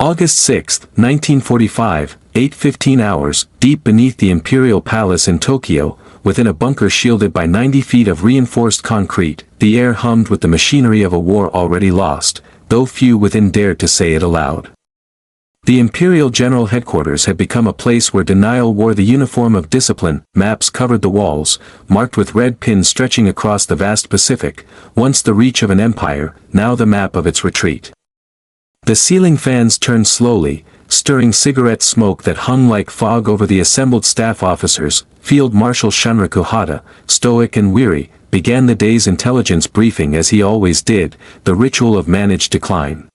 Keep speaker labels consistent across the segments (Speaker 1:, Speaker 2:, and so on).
Speaker 1: August 6, 1945, 8:15 hours, deep beneath the Imperial Palace in Tokyo, within a bunker shielded by 90 feet of reinforced concrete, the air hummed with the machinery of a war already lost, though few within dared to say it aloud. The Imperial General Headquarters had become a place where denial wore the uniform of discipline. Maps covered the walls, marked with red pins stretching across the vast Pacific, once the reach of an empire, now the map of its retreat. The ceiling fans turned slowly, stirring cigarette smoke that hung like fog over the assembled staff officers. Field Marshal Shunraku Hata, stoic and weary, began the day's intelligence briefing as he always did, the ritual of managed decline.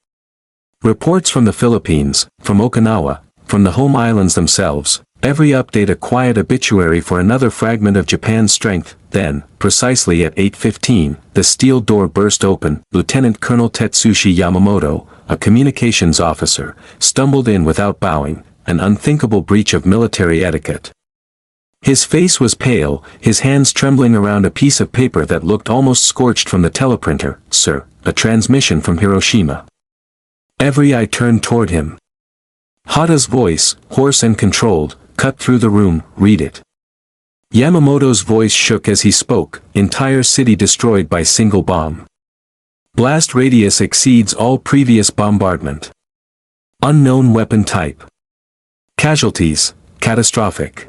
Speaker 1: Reports from the Philippines, from Okinawa, from the home islands themselves, every update a quiet obituary for another fragment of Japan's strength. Then, precisely at 8:15, the steel door burst open. Lieutenant Colonel Tetsushi Yamamoto, a communications officer, stumbled in without bowing, an unthinkable breach of military etiquette. His face was pale, his hands trembling around a piece of paper that looked almost scorched from the teleprinter. "Sir, a transmission from Hiroshima." Every eye turned toward him. Hata's voice, hoarse and controlled, cut through the room. "Read it." Yamamoto's voice shook as he spoke. "Entire city destroyed by single bomb. Blast radius exceeds all previous bombardment. Unknown weapon type. Casualties, catastrophic.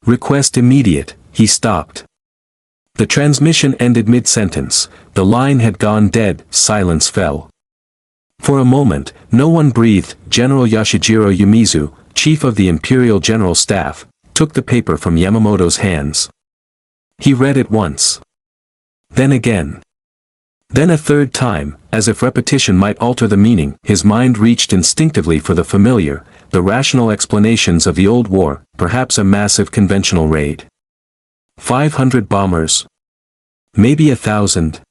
Speaker 1: Request immediate." He stopped. The transmission ended mid-sentence. The line had gone dead. Silence fell. For a moment, no one breathed. General Yoshijiro Yumizu, chief of the Imperial General Staff, took the paper from Yamamoto's hands. He read it once. Then again. Then a third time, as if repetition might alter the meaning. His mind reached instinctively for the familiar, the rational explanations of the old war, perhaps a massive conventional raid. 500 bombers. Maybe 1,000.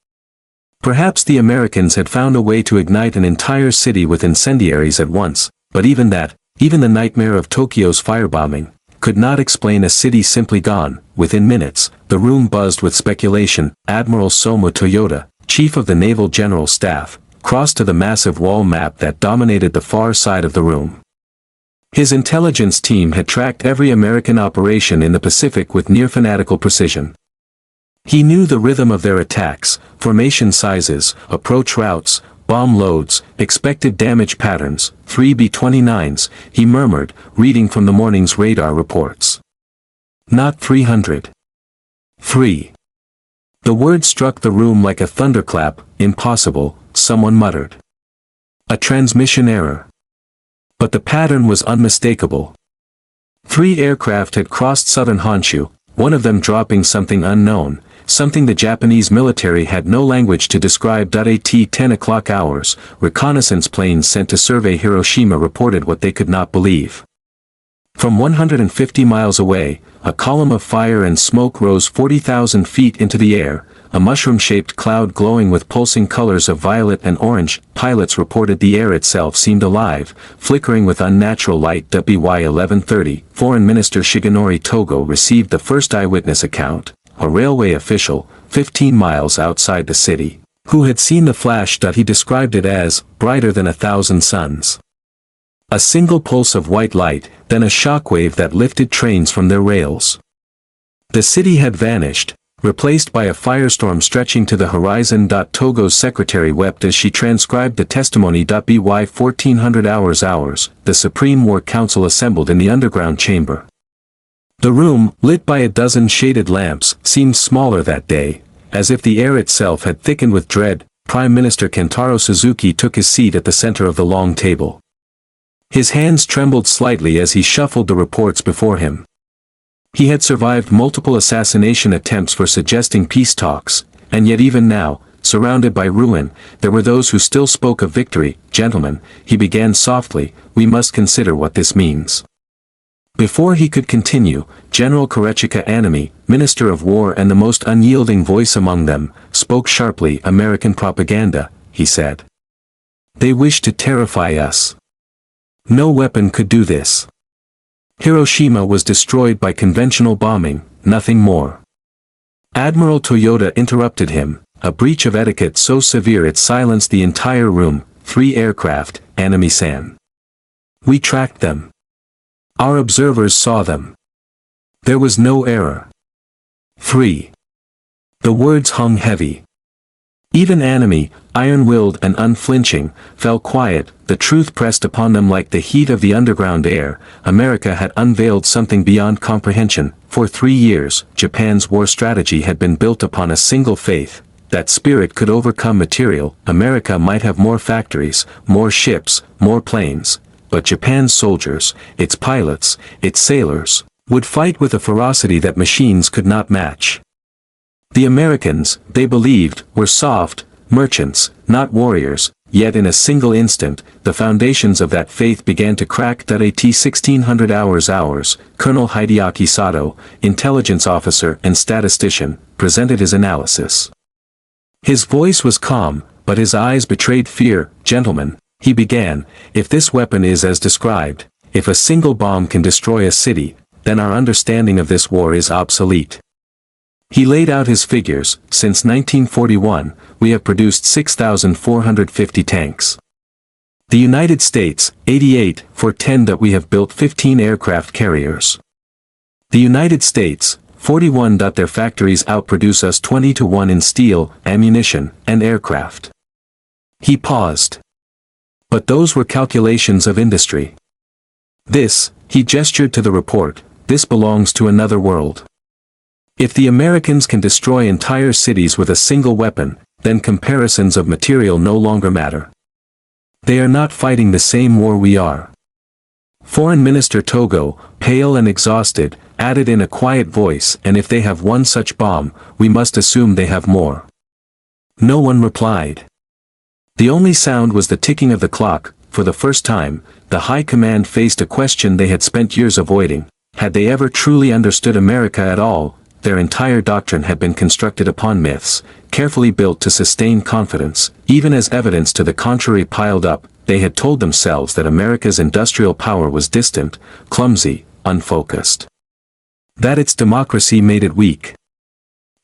Speaker 1: Perhaps the Americans had found a way to ignite an entire city with incendiaries at once, but even that, even the nightmare of Tokyo's firebombing, could not explain a city simply gone. Within minutes, the room buzzed with speculation. Admiral Toyoda, chief of the Naval General Staff, crossed to the massive wall map that dominated the far side of the room. His intelligence team had tracked every American operation in the Pacific with near fanatical precision. He knew the rhythm of their attacks, formation sizes, approach routes, bomb loads, expected damage patterns. 3 B-29s, he murmured, reading from the morning's radar reports. Not 300. 3. The word struck the room like a thunderclap. Impossible, someone muttered. A transmission error. But the pattern was unmistakable. 3 aircraft had crossed southern Honshu, one of them dropping something unknown, something the Japanese military had no language to describe. At 10 o'clock hours, reconnaissance planes sent to survey Hiroshima reported what they could not believe. From 150 miles away, a column of fire and smoke rose 40,000 feet into the air, a mushroom-shaped cloud glowing with pulsing colors of violet and orange. Pilots reported the air itself seemed alive, flickering with unnatural light. WWII 11:30, Foreign Minister Shigenori Togo received the first eyewitness account, a railway official, 15 miles outside the city, who had seen the flash. He described it as brighter than 1,000 suns. A single pulse of white light, then a shockwave that lifted trains from their rails. The city had vanished, replaced by a firestorm stretching to the horizon. Togo's secretary wept as she transcribed the testimony. BY 1400 hours, the Supreme War Council assembled in the underground chamber. The room, lit by a dozen shaded lamps, seemed smaller that day, as if the air itself had thickened with dread. Prime Minister Kentaro Suzuki took his seat at the center of the long table. His hands trembled slightly as he shuffled the reports before him. He had survived multiple assassination attempts for suggesting peace talks, and yet even now, surrounded by ruin, there were those who still spoke of victory. "Gentlemen," he began softly, "we must consider what this means." Before he could continue, General Anami, Minister of War and the most unyielding voice among them, spoke sharply. "American propaganda," he said. "They wish to terrify us. No weapon could do this. Hiroshima was destroyed by conventional bombing, nothing more." Admiral Toyoda interrupted him, a breach of etiquette so severe it silenced the entire room. 3 aircraft, Anami-san. We tracked them. Our observers saw them. There was no error. 3. The words hung heavy. Even Anami, iron-willed and unflinching, fell quiet. The truth pressed upon them like the heat of the underground air. America had unveiled something beyond comprehension. For 3 years, Japan's war strategy had been built upon a single faith, that spirit could overcome material. America might have more factories, more ships, more planes, but Japan's soldiers, its pilots, its sailors, would fight with a ferocity that machines could not match. The Americans, they believed, were soft, merchants, not warriors, yet in a single instant, the foundations of that faith began to crack. At 1600 hours, Colonel Hideaki Sato, intelligence officer and statistician, presented his analysis. His voice was calm, but his eyes betrayed fear. Gentlemen, he began, if this weapon is as described, if a single bomb can destroy a city, then our understanding of this war is obsolete. He laid out his figures. Since 1941, we have produced 6,450 tanks. The United States, 88, for 10. That we have built 15 aircraft carriers. The United States, 41. Their factories outproduce us 20-1 in steel, ammunition, and aircraft. He paused. But those were calculations of industry. This, he gestured to the report, this belongs to another world. If the Americans can destroy entire cities with a single weapon, then comparisons of material no longer matter. They are not fighting the same war we are. Foreign Minister Togo, pale and exhausted, added in a quiet voice, and if they have one such bomb, we must assume they have more. No one replied. The only sound was the ticking of the clock. For the first time, the High Command faced a question they had spent years avoiding. Had they ever truly understood America at all? Their entire doctrine had been constructed upon myths, carefully built to sustain confidence. Even as evidence to the contrary piled up, they had told themselves that America's industrial power was distant, clumsy, unfocused. That its democracy made it weak.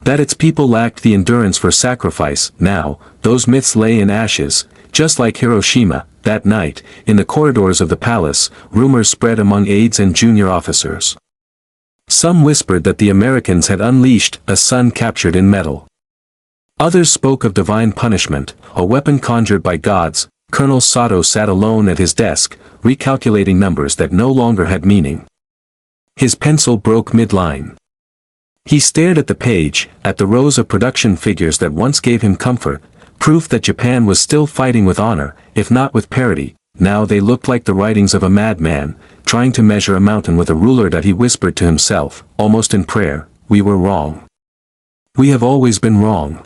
Speaker 1: That its people lacked the endurance for sacrifice. Now, those myths lay in ashes, just like Hiroshima. That night, in the corridors of the palace, rumors spread among aides and junior officers. Some whispered that the Americans had unleashed a sun captured in metal. Others spoke of divine punishment, a weapon conjured by gods. Colonel Sato sat alone at his desk, recalculating numbers that no longer had meaning. His pencil broke mid-line. He stared at the page, at the rows of production figures that once gave him comfort, proof that Japan was still fighting with honor, if not with parity. Now they looked like the writings of a madman, trying to measure a mountain with a ruler. That he whispered to himself, almost in prayer, we were wrong. We have always been wrong.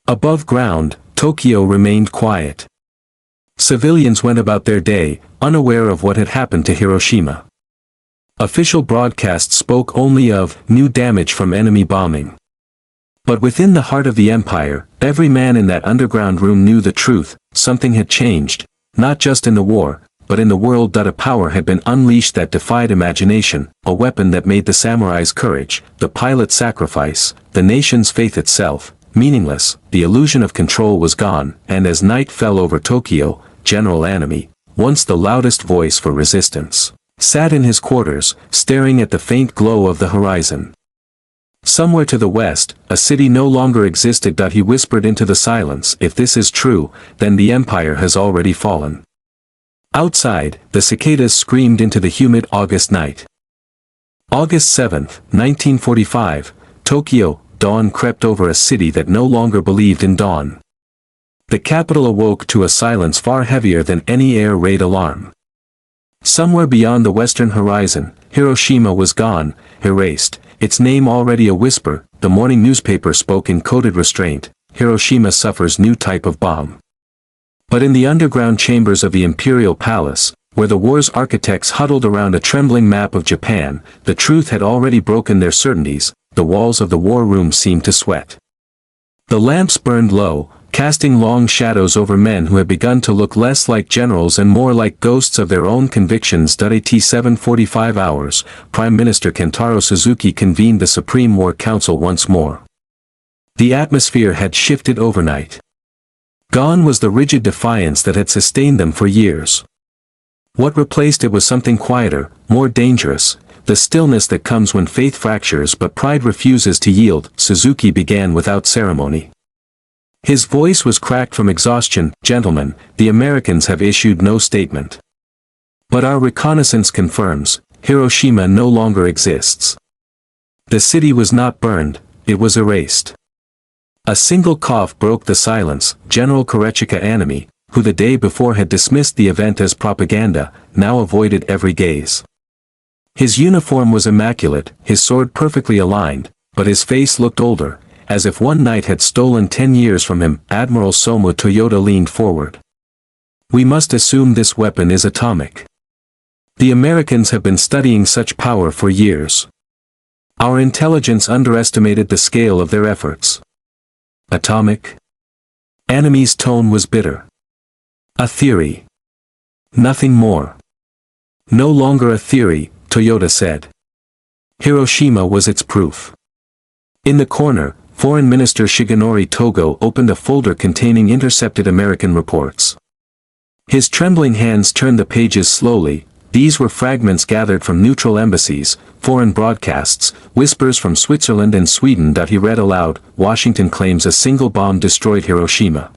Speaker 1: Above ground, Tokyo remained quiet. Civilians went about their day, unaware of what had happened to Hiroshima. Official broadcasts spoke only of new damage from enemy bombing. But within the heart of the empire, every man in that underground room knew the truth. Something had changed, not just in the war, but in the world. A power had been unleashed that defied imagination, a weapon that made the samurai's courage, the pilot's sacrifice, the nation's faith itself, meaningless. The illusion of control was gone, and as night fell over Tokyo, General Anami, once the loudest voice for resistance, sat in his quarters, staring at the faint glow of the horizon. Somewhere to the west, a city no longer existed. He whispered into the silence, if this is true, then the empire has already fallen. Outside, the cicadas screamed into the humid August night. August 7, 1945, Tokyo. Dawn crept over a city that no longer believed in dawn. The capital awoke to a silence far heavier than any air raid alarm. Somewhere beyond the western horizon, Hiroshima was gone, erased, its name already a whisper. The morning newspaper spoke in coded restraint, Hiroshima suffers new type of bomb. But in the underground chambers of the imperial palace, where the war's architects huddled around a trembling map of Japan, the truth had already broken their certainties. The walls of the war room seemed to sweat. The lamps burned low, casting long shadows over men who had begun to look less like generals and more like ghosts of their own convictions. At 7:45 hours, Prime Minister Kentaro Suzuki convened the Supreme War Council once more. The atmosphere had shifted overnight. Gone was the rigid defiance that had sustained them for years. What replaced it was something quieter, more dangerous, the stillness that comes when faith fractures but pride refuses to yield. Suzuki began without ceremony. His voice was cracked from exhaustion. Gentlemen, the Americans have issued no statement. But our reconnaissance confirms, Hiroshima no longer exists. The city was not burned, it was erased. A single cough broke the silence. General Anami, who the day before had dismissed the event as propaganda, now avoided every gaze. His uniform was immaculate, his sword perfectly aligned, but his face looked older, as if one night had stolen 10 years from him. Admiral Toyoda leaned forward. We must assume this weapon is atomic. The Americans have been studying such power for years. Our intelligence underestimated the scale of their efforts. Atomic? Anami's tone was bitter. A theory. Nothing more. No longer a theory, Toyoda said. Hiroshima was its proof. In the corner, Foreign Minister Shigenori Togo opened a folder containing intercepted American reports. His trembling hands turned the pages slowly. These were fragments gathered from neutral embassies, foreign broadcasts, whispers from Switzerland and Sweden. He read aloud. Washington claims a single bomb destroyed Hiroshima.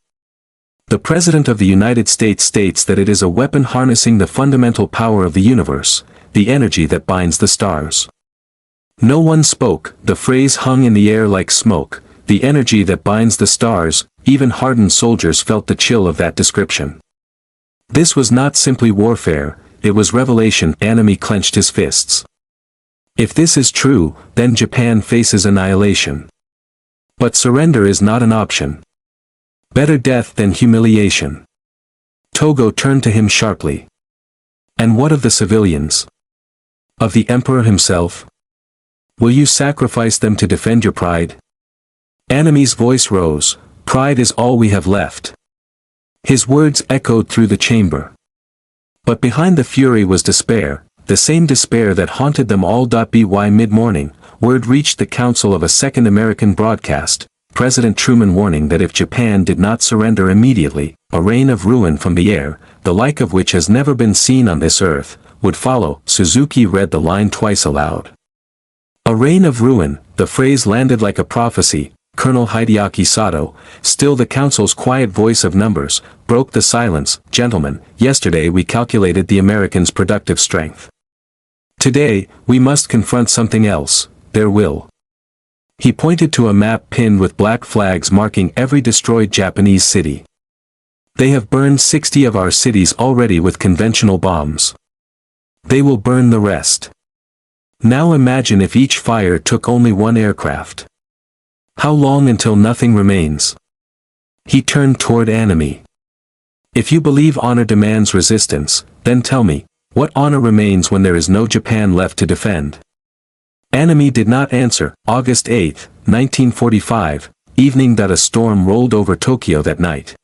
Speaker 1: The President of the United States states that it is a weapon harnessing the fundamental power of the universe, the energy that binds the stars. No one spoke. The phrase hung in the air like smoke, the energy that binds the stars. Even hardened soldiers felt the chill of that description. This was not simply warfare, it was revelation. Anami clenched his fists. If this is true, then Japan faces annihilation. But surrender is not an option. Better death than humiliation. Togo turned to him sharply. And what of the civilians? Of the emperor himself? Will you sacrifice them to defend your pride? Anami's voice rose. Pride is all we have left. His words echoed through the chamber. But behind the fury was despair, the same despair that haunted them all. By mid-morning, word reached the council of a second American broadcast, President Truman warning that if Japan did not surrender immediately, a rain of ruin from the air, the like of which has never been seen on this earth, would follow. Suzuki read the line twice aloud. A rain of ruin, the phrase landed like a prophecy. Colonel Hideaki Sato, still the council's quiet voice of numbers, broke the silence. Gentlemen, yesterday we calculated the Americans' productive strength. Today, we must confront something else, their will. He pointed to a map pinned with black flags marking every destroyed Japanese city. They have burned 60 of our cities already with conventional bombs. They will burn the rest. Now imagine if each fire took only one aircraft. How long until nothing remains? He turned toward Anami. If you believe honor demands resistance, then tell me, what honor remains when there is no Japan left to defend? Anami did not answer. August 8, 1945, evening. A storm rolled over Tokyo that night.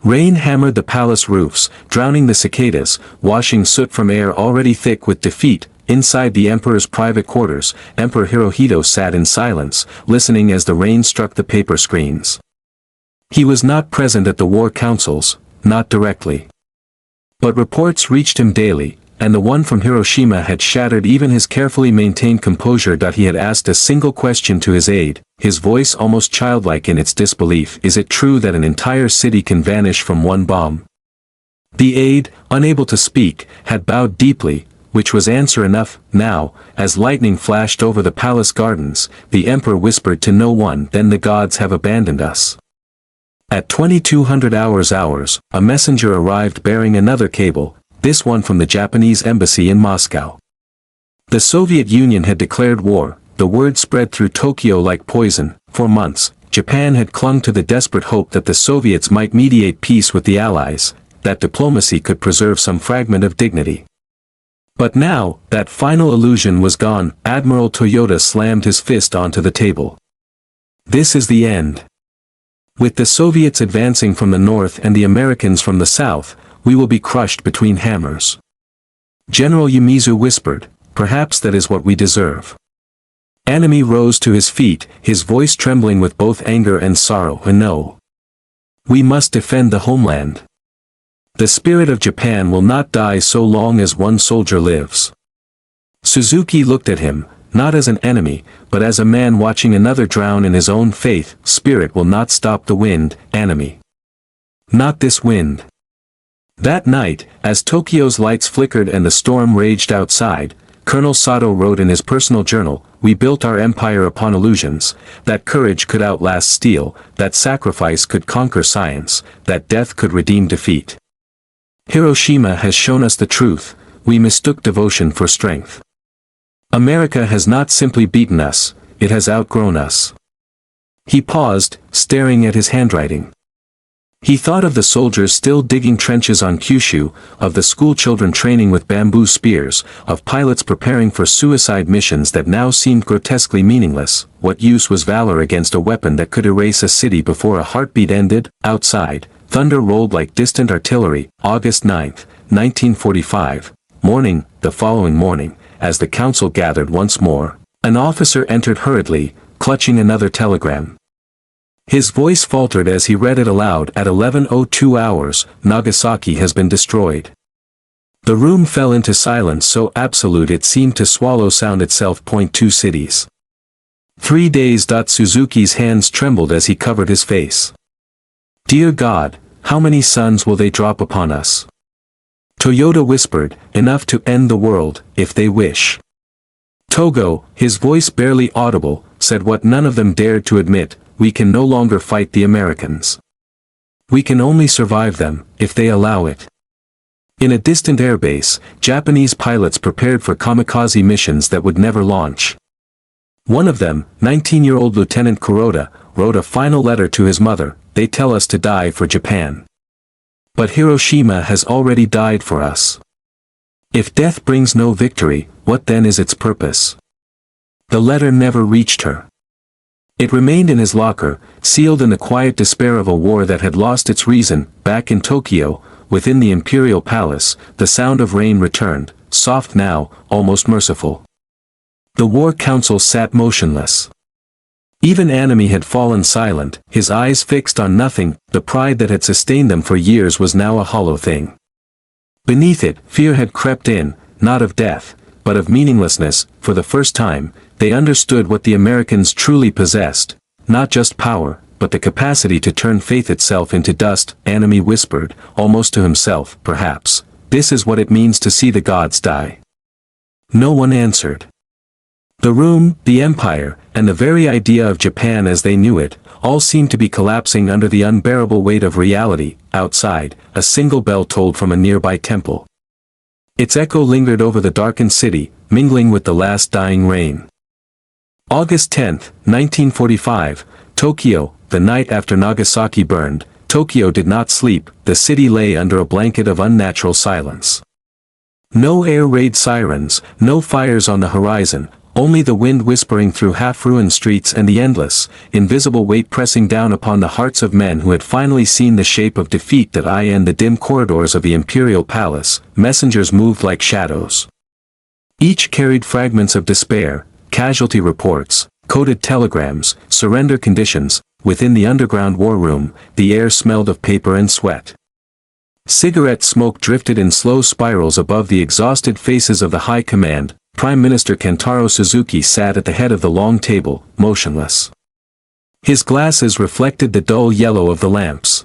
Speaker 1: Rain hammered the palace roofs, drowning the cicadas, washing soot from air already thick with defeat. Inside the emperor's private quarters, Emperor Hirohito sat in silence, listening as the rain struck the paper screens. He was not present at the war councils, not directly. But reports reached him daily, and the one from Hiroshima had shattered even his carefully maintained composure. He had asked a single question to his aide, his voice almost childlike in its disbelief. Is it true that an entire city can vanish from one bomb? The aide, unable to speak, had bowed deeply, which was answer enough. Now, as lightning flashed over the palace gardens, the emperor whispered to no one, then the gods have abandoned us. At 2200 hours, a messenger arrived bearing another cable, this one from the Japanese embassy in Moscow. The Soviet Union had declared war. The word spread through Tokyo like poison. For months, Japan had clung to the desperate hope that the Soviets might mediate peace with the Allies, that diplomacy could preserve some fragment of dignity. But now, that final illusion was gone. Admiral Toyoda slammed his fist onto the table. This is the end. With the Soviets advancing from the north and the Americans from the south, we will be crushed between hammers. General Yumizu whispered, perhaps that is what we deserve. Anami rose to his feet, his voice trembling with both anger and sorrow. No. We must defend the homeland. The spirit of Japan will not die so long as one soldier lives. Suzuki looked at him, not as an enemy, but as a man watching another drown in his own faith. Spirit will not stop the wind, Anami. Not this wind. That night, as Tokyo's lights flickered and the storm raged outside, Colonel Sato wrote in his personal journal, "We built our empire upon illusions, that courage could outlast steel, that sacrifice could conquer science, that death could redeem defeat. Hiroshima has shown us the truth, we mistook devotion for strength. America has not simply beaten us, it has outgrown us." He paused, staring at his handwriting. He thought of the soldiers still digging trenches on Kyushu, of the schoolchildren training with bamboo spears, of pilots preparing for suicide missions that now seemed grotesquely meaningless. What use was valor against a weapon that could erase a city before a heartbeat ended? Outside, thunder rolled like distant artillery. August 9, 1945. Morning. The following morning, as the council gathered once more, an officer entered hurriedly, clutching another telegram. His voice faltered as he read it aloud. At 11:02 hours, Nagasaki has been destroyed. The room fell into silence so absolute it seemed to swallow sound itself. 2 cities. 3 days. Suzuki's hands trembled as he covered his face. Dear God, how many suns will they drop upon us? Toyoda whispered, enough to end the world, if they wish. Togo, his voice barely audible, said what none of them dared to admit, we can no longer fight the Americans. We can only survive them, if they allow it. In a distant airbase, Japanese pilots prepared for kamikaze missions that would never launch. One of them, 19-year-old Lieutenant Kuroda, wrote a final letter to his mother, they tell us to die for Japan. But Hiroshima has already died for us. If death brings no victory, what then is its purpose? The letter never reached her. It remained in his locker, sealed in the quiet despair of a war that had lost its reason. Back in Tokyo, within the imperial palace, the sound of rain returned, soft now, almost merciful. The war council sat motionless. Even Anami had fallen silent, his eyes fixed on nothing. The pride that had sustained them for years was now a hollow thing. Beneath it, fear had crept in, not of death, but of meaninglessness. For the first time, they understood what the Americans truly possessed, not just power, but the capacity to turn faith itself into dust. Anami whispered, almost to himself, perhaps, this is what it means to see the gods die. No one answered. The room, the empire, and the very idea of Japan as they knew it, all seemed to be collapsing under the unbearable weight of reality. Outside, a single bell tolled from a nearby temple. Its echo lingered over the darkened city, mingling with the last dying rain. August 10, 1945, Tokyo. The night after Nagasaki burned, Tokyo did not sleep. The city lay under a blanket of unnatural silence. No air raid sirens, no fires on the horizon, only the wind whispering through half-ruined streets and the endless, invisible weight pressing down upon the hearts of men who had finally seen the shape of defeat. That in the dim corridors of the imperial palace, messengers moved like shadows. Each carried fragments of despair, casualty reports, coded telegrams, surrender conditions. Within the underground war room, the air smelled of paper and sweat. Cigarette smoke drifted in slow spirals above the exhausted faces of the high command. Prime Minister Kentaro Suzuki sat at the head of the long table, motionless. His glasses reflected the dull yellow of the lamps.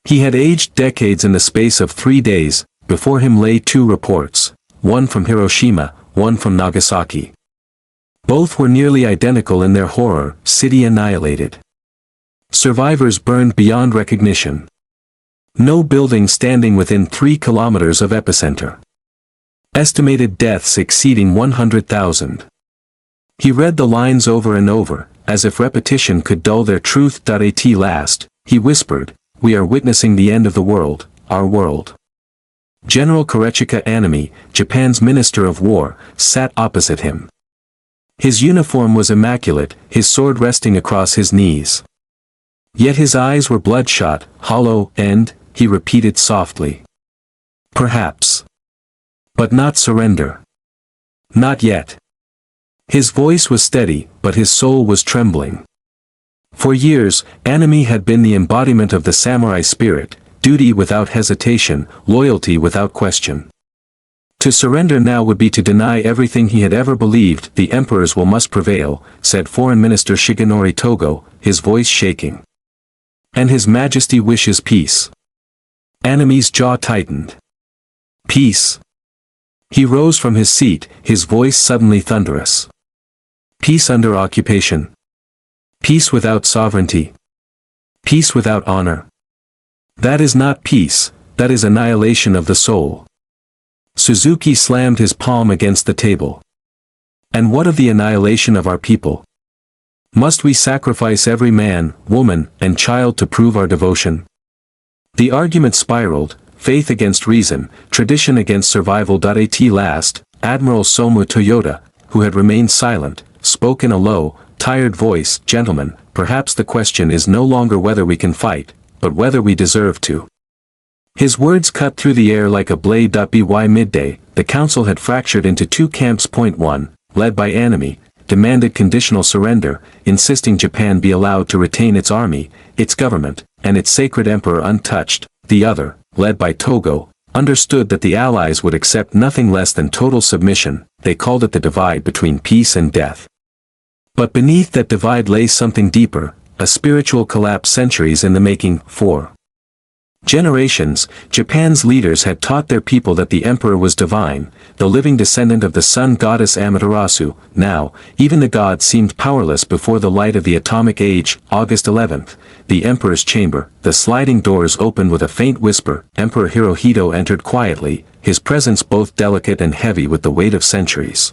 Speaker 1: He had aged decades in the space of 3 days. Before him lay 2 reports, one from Hiroshima, one from Nagasaki. Both were nearly identical in their horror, city annihilated. Survivors burned beyond recognition. No building standing within 3 kilometers of epicenter. Estimated deaths exceeding 100,000. He read the lines over and over, as if repetition could dull their truth. At last, he whispered, we are witnessing the end of the world, our world. General Anami, Japan's Minister of War, sat opposite him. His uniform was immaculate, his sword resting across his knees. Yet his eyes were bloodshot, hollow, and, he repeated softly. Perhaps. But not surrender. Not yet. His voice was steady, but his soul was trembling. For years, Anami had been the embodiment of the samurai spirit, duty without hesitation, loyalty without question. To surrender now would be to deny everything he had ever believed. The emperor's will must prevail, said Foreign Minister Shigenori Togo, his voice shaking. And His Majesty wishes peace. Anami's jaw tightened. Peace. He rose from his seat, his voice suddenly thunderous. Peace under occupation. Peace without sovereignty. Peace without honor. That is not peace, that is annihilation of the soul. Suzuki slammed his palm against the table. And what of the annihilation of our people? Must we sacrifice every man, woman, and child to prove our devotion? The argument spiraled, faith against reason, tradition against survival. At last, Admiral Toyoda, who had remained silent, spoke in a low, tired voice, "Gentlemen, perhaps the question is no longer whether we can fight, but whether we deserve to." His words cut through the air like a blade. By midday, the council had fractured into two camps. Point 1, led by Anami, demanded conditional surrender, insisting Japan be allowed to retain its army, its government, and its sacred emperor untouched. The other, led by Togo, understood that the Allies would accept nothing less than total submission. They called it the divide between peace and death. But beneath that divide lay something deeper, a spiritual collapse centuries in the making. For generations, Japan's leaders had taught their people that the emperor was divine, the living descendant of the sun goddess Amaterasu. Now, even the gods seemed powerless before the light of the atomic age. August 11th, the emperor's chamber, the sliding doors opened with a faint whisper. Emperor Hirohito entered quietly, his presence both delicate and heavy with the weight of centuries.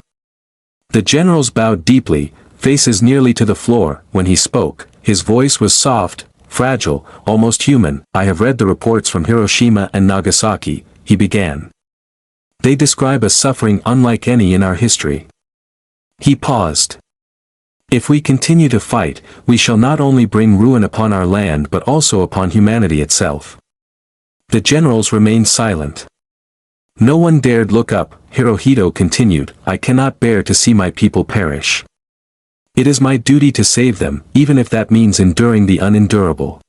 Speaker 1: The generals bowed deeply, faces nearly to the floor. When he spoke, his voice was soft, fragile, almost human. "I have read the reports from Hiroshima and Nagasaki," he began. "They describe a suffering unlike any in our history." He paused. "If we continue to fight, we shall not only bring ruin upon our land but also upon humanity itself." The generals remained silent. No one dared look up. Hirohito continued, "I cannot bear to see my people perish. It is my duty to save them, even if that means enduring the unendurable."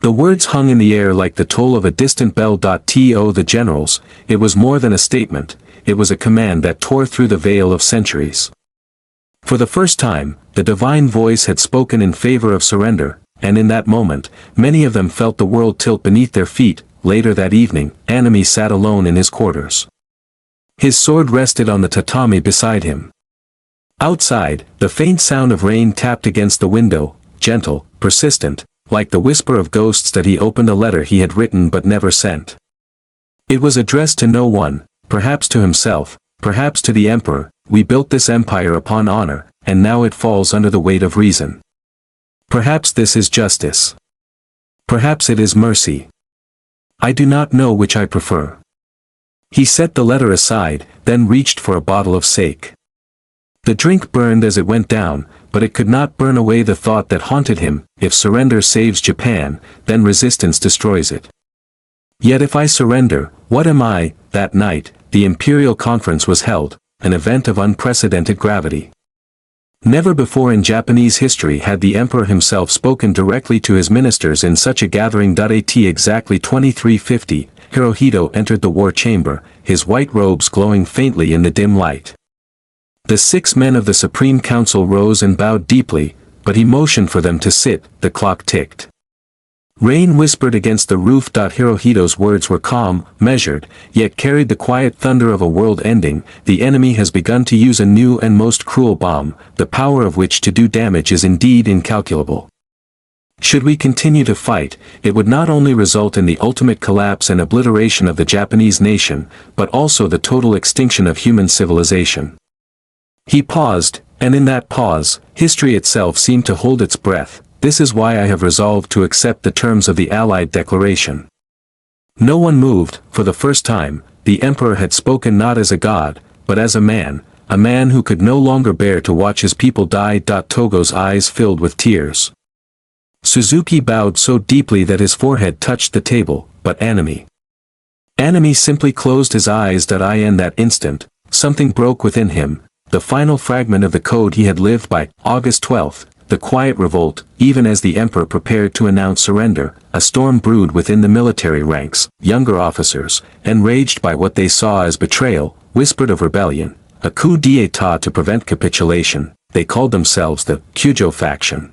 Speaker 1: The words hung in the air like the toll of a distant bell. To the generals, it was more than a statement, it was a command that tore through the veil of centuries. For the first time, the divine voice had spoken in favor of surrender, and in that moment, many of them felt the world tilt beneath their feet. Later that evening, Anami sat alone in his quarters. His sword rested on the tatami beside him. Outside, the faint sound of rain tapped against the window, gentle, persistent, like the whisper of ghosts that he opened a letter he had written but never sent. It was addressed to no one, perhaps to himself, perhaps to the emperor. "We built this empire upon honor, and now it falls under the weight of reason. Perhaps this is justice. Perhaps it is mercy. I do not know which I prefer." He set the letter aside, then reached for a bottle of sake. The drink burned as it went down, but it could not burn away the thought that haunted him: if surrender saves Japan, then resistance destroys it. Yet if I surrender, what am I? That night, the Imperial Conference was held, an event of unprecedented gravity. Never before in Japanese history had the emperor himself spoken directly to his ministers in such a gathering. At exactly 2350, Hirohito entered the war chamber, his white robes glowing faintly in the dim light. The 6 men of the Supreme Council rose and bowed deeply, but he motioned for them to sit. The clock ticked. Rain whispered against the roof. Hirohito's words were calm, measured, yet carried the quiet thunder of a world ending. "The enemy has begun to use a new and most cruel bomb, the power of which to do damage is indeed incalculable. Should we continue to fight, it would not only result in the ultimate collapse and obliteration of the Japanese nation, but also the total extinction of human civilization." He paused, and in that pause, history itself seemed to hold its breath. "This is why I have resolved to accept the terms of the Allied Declaration." No one moved. For the first time, the emperor had spoken not as a god, but as a man who could no longer bear to watch his people die. Togo's eyes filled with tears. Suzuki bowed so deeply that his forehead touched the table, but Anami simply closed his eyes. In that instant, something broke within him. The final fragment of the code he had lived by. August 12th, the quiet revolt, even as the emperor prepared to announce surrender, a storm brewed within the military ranks. Younger officers, enraged by what they saw as betrayal, whispered of rebellion, a coup d'état to prevent capitulation. They called themselves the Kyujo faction.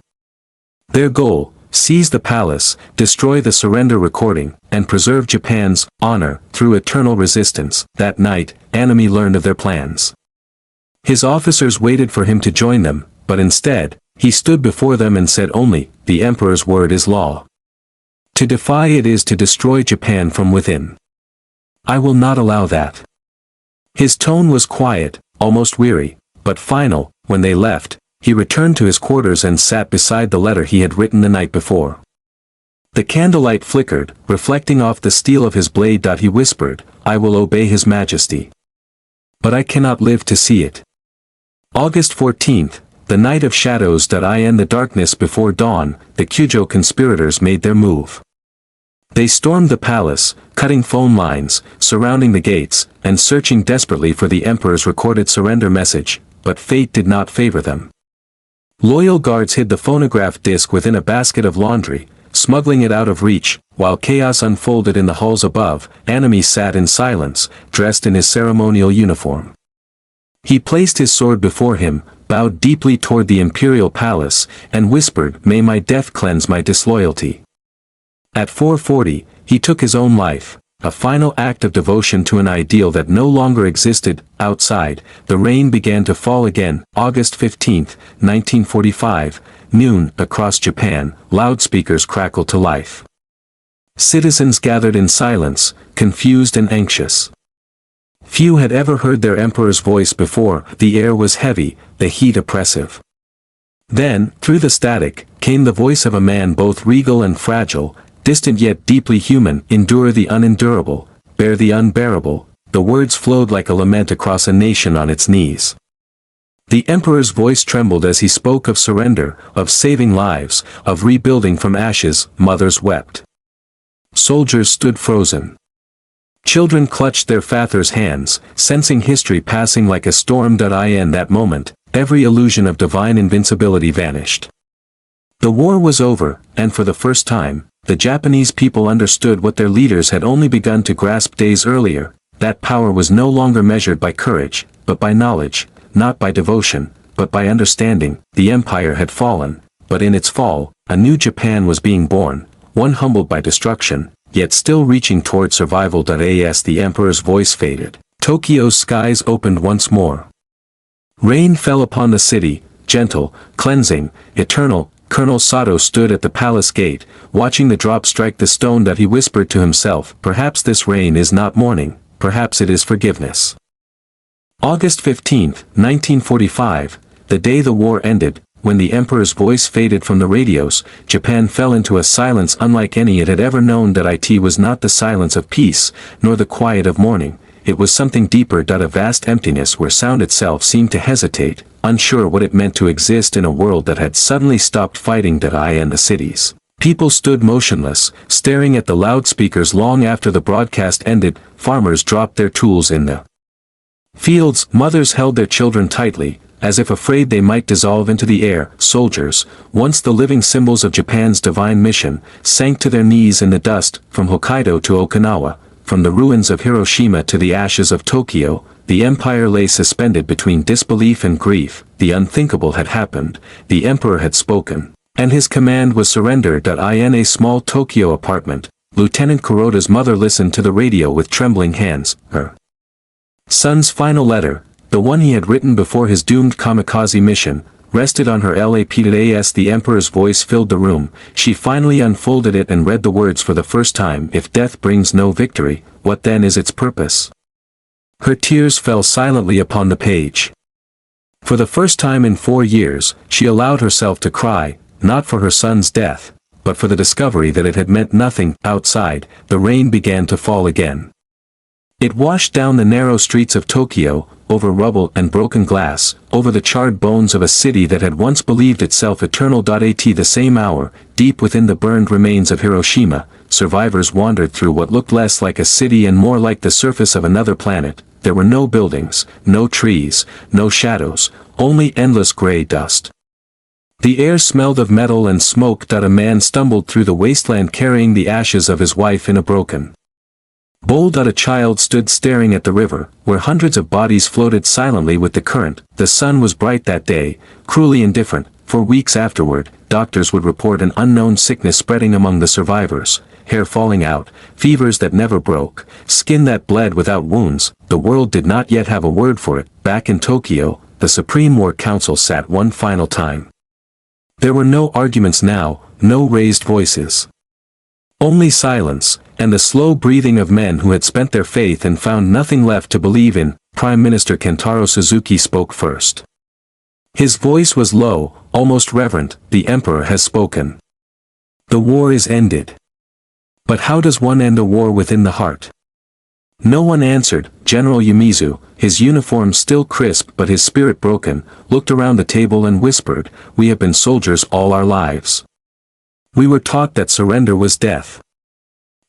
Speaker 1: Their goal: seize the palace, destroy the surrender recording, and preserve Japan's honor through eternal resistance. That night, Anami learned of their plans. His officers waited for him to join them, but instead, he stood before them and said only, "The emperor's word is law. To defy it is to destroy Japan from within. I will not allow that." His tone was quiet, almost weary, but final. When they left, he returned to his quarters and sat beside the letter he had written the night before. The candlelight flickered, reflecting off the steel of his blade. He whispered, "I will obey His Majesty. But I cannot live to see it." August 14th, the night of shadows. In the darkness before dawn, the Kyujo conspirators made their move. They stormed the palace, cutting phone lines, surrounding the gates, and searching desperately for the emperor's recorded surrender message, but fate did not favor them. Loyal guards hid the phonograph disc within a basket of laundry, smuggling it out of reach. While chaos unfolded in the halls above, Anami sat in silence, dressed in his ceremonial uniform. He placed his sword before him, bowed deeply toward the imperial palace, and whispered, "May my death cleanse my disloyalty." At 4:40, he took his own life, a final act of devotion to an ideal that no longer existed. Outside, the rain began to fall again. August 15th, 1945, noon. Across Japan, loudspeakers crackled to life. Citizens gathered in silence, confused and anxious. Few had ever heard their emperor's voice before. The air was heavy, the heat oppressive. Then, through the static, came the voice of a man both regal and fragile, distant yet deeply human. "Endure the unendurable, bear the unbearable." The words flowed like a lament across a nation on its knees. The emperor's voice trembled as he spoke of surrender, of saving lives, of rebuilding from ashes. Mothers wept. Soldiers stood frozen. Children clutched their fathers' hands, sensing history passing like a storm. In that moment, every illusion of divine invincibility vanished. The war was over, and for the first time, the Japanese people understood what their leaders had only begun to grasp days earlier, that power was no longer measured by courage, but by knowledge, not by devotion, but by understanding. The empire had fallen, but in its fall, a new Japan was being born, one humbled by destruction, yet still reaching toward survival. As the emperor's voice faded, Tokyo's skies opened once more. Rain fell upon the city, gentle, cleansing, eternal. Colonel Sato stood at the palace gate, watching the drop strike the stone. He whispered to himself, "Perhaps this rain is not mourning, perhaps it is forgiveness." August 15th, 1945, the day the war ended. When the emperor's voice faded from the radios, Japan fell into a silence unlike any it had ever known. It was not the silence of peace, nor the quiet of mourning. It was something deeper. A vast emptiness where sound itself seemed to hesitate, unsure what it meant to exist in a world that had suddenly stopped fighting. In the cities, people stood motionless, staring at the loudspeakers long after the broadcast ended. Farmers dropped their tools in the fields. Mothers held their children tightly, as if afraid they might dissolve into the air. Soldiers, once the living symbols of Japan's divine mission, sank to their knees in the dust. From Hokkaido to Okinawa, from the ruins of Hiroshima to the ashes of Tokyo, the empire lay suspended between disbelief and grief. The unthinkable had happened, the emperor had spoken, and his command was surrender. In a small Tokyo apartment, Lieutenant Kuroda's mother listened to the radio with trembling hands. Her son's final letter, the one he had written before his doomed kamikaze mission, rested on her lap. As the emperor's voice filled the room, she finally unfolded it and read the words for the first time. "If death brings no victory, what then is its purpose?" Her tears fell silently upon the page. For the first time in 4 years, she allowed herself to cry, not for her son's death, but for the discovery that it had meant nothing. Outside, the rain began to fall again. It washed down the narrow streets of Tokyo, over rubble and broken glass, over the charred bones of a city that had once believed itself eternal. At the same hour, deep within the burned remains of Hiroshima, survivors wandered through what looked less like a city and more like the surface of another planet. There were no buildings, no trees, no shadows, only endless gray dust. The air smelled of metal and smoke. A man stumbled through the wasteland carrying the ashes of his wife in a broken bowl. A child stood staring at the river, where hundreds of bodies floated silently with the current. The sun was bright that day, cruelly indifferent. For weeks afterward, doctors would report an unknown sickness spreading among the survivors, hair falling out, fevers that never broke, skin that bled without wounds. The world did not yet have a word for it. Back in Tokyo, the Supreme War Council sat one final time. There were no arguments now, no raised voices. Only silence, and the slow breathing of men who had spent their faith and found nothing left to believe in. Prime Minister Kentaro Suzuki spoke first. His voice was low, almost reverent. The Emperor has spoken. The war is ended. But how does one end a war within the heart? No one answered. General Yumizu, his uniform still crisp but his spirit broken, looked around the table and whispered, "We have been soldiers all our lives. We were taught that surrender was death.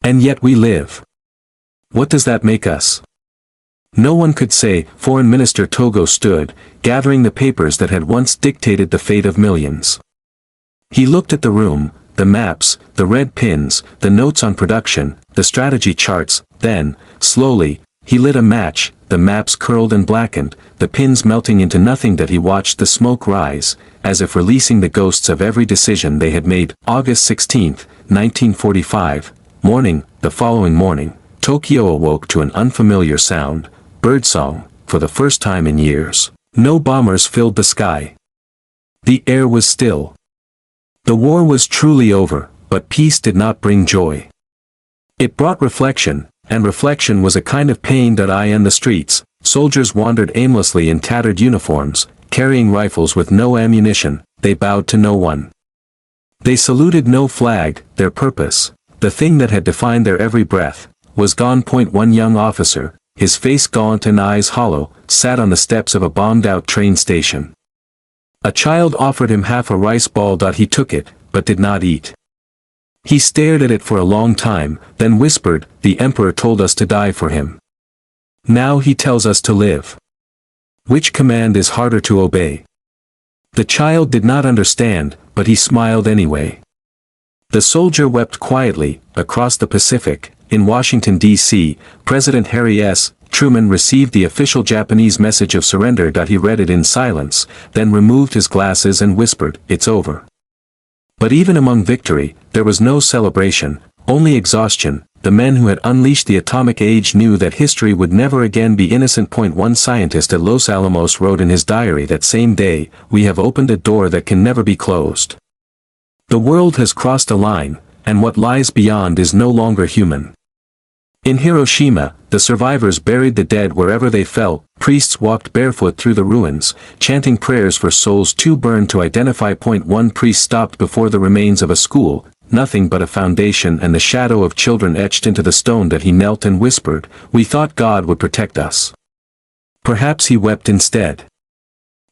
Speaker 1: And yet we live. What does that make us?" No one could say. Foreign Minister Togo stood, gathering the papers that had once dictated the fate of millions. He looked at the room, the maps, the red pins, the notes on production, the strategy charts. Then, slowly, he lit a match. The maps curled and blackened, the pins melting into nothing. That he watched the smoke rise, as if releasing the ghosts of every decision they had made. August 16, 1945, morning. The following morning, Tokyo awoke to an unfamiliar sound, birdsong, for the first time in years. No bombers filled the sky. The air was still. The war was truly over, but peace did not bring joy. It brought reflection, and reflection was a kind of pain. In the streets, soldiers wandered aimlessly in tattered uniforms, carrying rifles with no ammunition. They bowed to no one. They saluted no flag. Their purpose, the thing that had defined their every breath, was gone. One young officer, his face gaunt and eyes hollow, sat on the steps of a bombed-out train station. A child offered him half a rice ball. He took it, but did not eat. He stared at it for a long time, then whispered, "The Emperor told us to die for him. Now he tells us to live. Which command is harder to obey?" The child did not understand, but he smiled anyway. The soldier wept quietly. Across the Pacific, in Washington, D.C., President Harry S. Truman received the official Japanese message of surrender. He read it in silence, then removed his glasses and whispered, "It's over." But even among victory, there was no celebration, only exhaustion. The men who had unleashed the atomic age knew that history would never again be innocent. One scientist at Los Alamos wrote in his diary that same day, "We have opened a door that can never be closed. The world has crossed a line, and what lies beyond is no longer human." In Hiroshima, the survivors buried the dead wherever they fell. Priests walked barefoot through the ruins, chanting prayers for souls too burned to identify. One priest stopped before the remains of a school, nothing but a foundation and the shadow of children etched into the stone. He knelt and whispered, "We thought God would protect us." Perhaps he wept instead.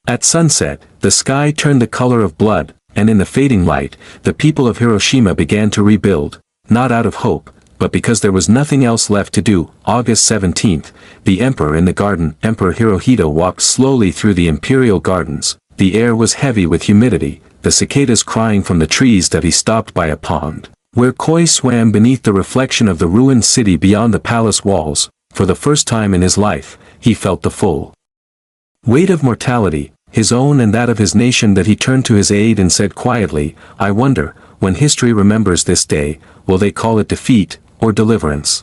Speaker 1: At sunset, the sky turned the color of blood, and in the fading light, the people of Hiroshima began to rebuild, not out of hope, but because there was nothing else left to do. August 17, the Emperor in the garden. Emperor Hirohito walked slowly through the imperial gardens. The air was heavy with humidity, the cicadas crying from the trees. He stopped by a pond, where koi swam beneath the reflection of the ruined city beyond the palace walls. For the first time in his life, he felt the full weight of mortality, his own and that of his nation. He turned to his aide and said quietly, "I wonder, when history remembers this day, will they call it defeat or deliverance?"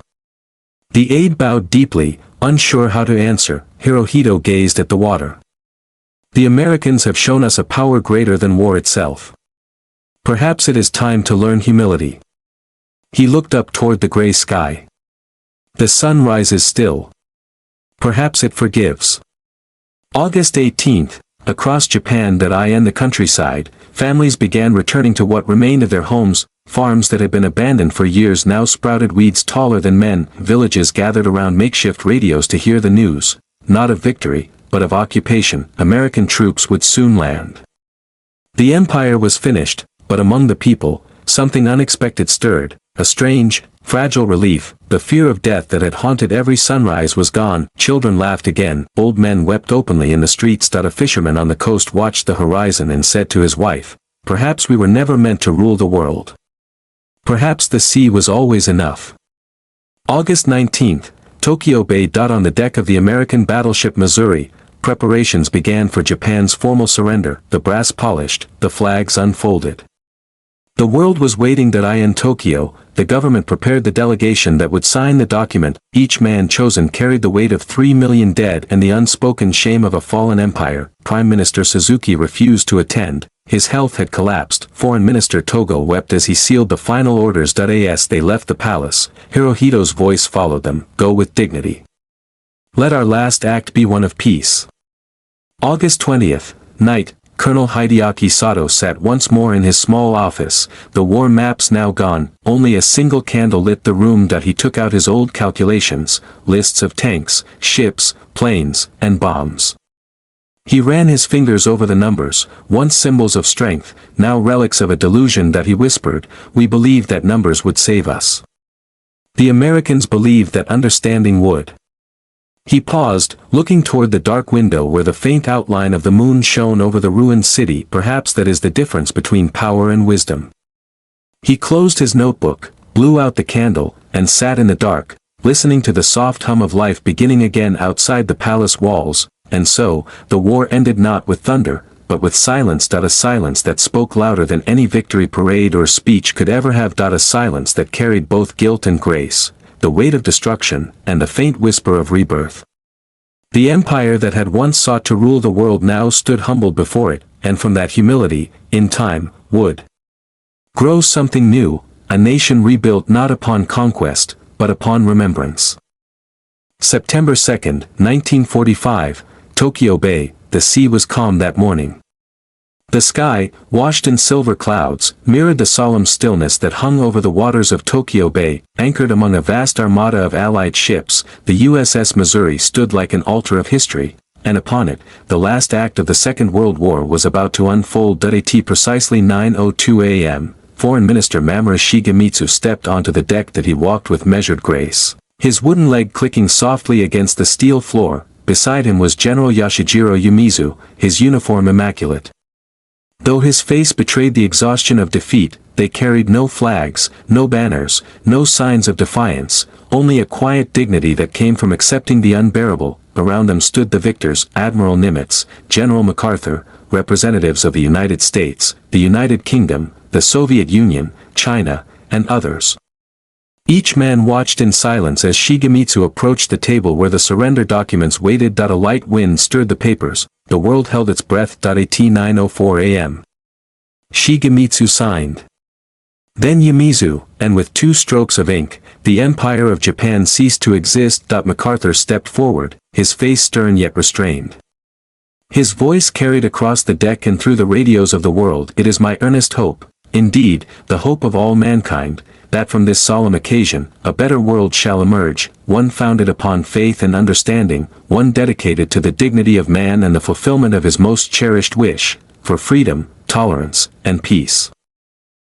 Speaker 1: The aide bowed deeply, unsure how to answer. Hirohito gazed at the water. "The Americans have shown us a power greater than war itself. Perhaps it is time to learn humility." He looked up toward the gray sky. The sun rises still. Perhaps it forgives. August 18, across Japan and the countryside, families began returning to what remained of their homes. Farms that had been abandoned for years now sprouted weeds taller than men. Villages gathered around makeshift radios to hear the news, not of victory, but of occupation. American troops would soon land. The empire was finished, but among the people, something unexpected stirred, a strange, fragile relief. The fear of death that had haunted every sunrise was gone. Children laughed again, old men wept openly in the streets. A fisherman on the coast watched the horizon and said to his wife, perhaps we were never meant to rule the world. Perhaps the sea was always enough. August 19, Tokyo Bay. On the deck of the American battleship Missouri, preparations began for Japan's formal surrender, the brass polished, the flags unfolded. The world was waiting. In Tokyo, the government prepared the delegation that would sign the document. Each man chosen carried the weight of 3 million dead and the unspoken shame of a fallen empire. Prime Minister Suzuki refused to attend. His health had collapsed. Foreign Minister Togo wept as he sealed the final orders. As they left the palace, Hirohito's voice followed them, "Go with dignity. Let our last act be one of peace." August 20th, night, Colonel Hideaki Sato sat once more in his small office, the war maps now gone, only a single candle lit the room. He took out his old calculations, lists of tanks, ships, planes, and bombs. He ran his fingers over the numbers, once symbols of strength, now relics of a delusion. He whispered, "We believed that numbers would save us. The Americans believed that understanding would." He paused, looking toward the dark window where the faint outline of the moon shone over the ruined city. Perhaps that is the difference between power and wisdom. He closed his notebook, blew out the candle, and sat in the dark, listening to the soft hum of life beginning again outside the palace walls. And so, the war ended not with thunder, but with silence. A silence that spoke louder than any victory parade or speech could ever have. A silence that carried both guilt and grace, the weight of destruction, and the faint whisper of rebirth. The empire that had once sought to rule the world now stood humbled before it, and from that humility, in time, would grow something new, a nation rebuilt not upon conquest, but upon remembrance. September 2, 1945, Tokyo Bay. The sea was calm that morning. The sky, washed in silver clouds, mirrored the solemn stillness that hung over the waters of Tokyo Bay. Anchored among a vast armada of Allied ships, the USS Missouri stood like an altar of history, and upon it, the last act of the Second World War was about to unfold. At precisely 9:02 a.m., Foreign Minister Mamoru Shigemitsu stepped onto the deck. He walked with measured grace, his wooden leg clicking softly against the steel floor. Beside him was General Yoshijiro Yumizu, his uniform immaculate. Though his face betrayed the exhaustion of defeat, they carried no flags, no banners, no signs of defiance, only a quiet dignity that came from accepting the unbearable. Around them stood the victors, Admiral Nimitz, General MacArthur, representatives of the United States, the United Kingdom, the Soviet Union, China, and others. Each man watched in silence as Shigemitsu approached the table where the surrender documents waited. A light wind stirred the papers, the world held its breath. At 9:04 a.m. Shigemitsu signed. Then Yumizu, and with 2 strokes of ink, the Empire of Japan ceased to exist. MacArthur stepped forward, his face stern yet restrained. His voice carried across the deck and through the radios of the world. "It is my earnest hope, indeed, the hope of all mankind, that from this solemn occasion, a better world shall emerge, one founded upon faith and understanding, one dedicated to the dignity of man and the fulfillment of his most cherished wish, for freedom, tolerance, and peace."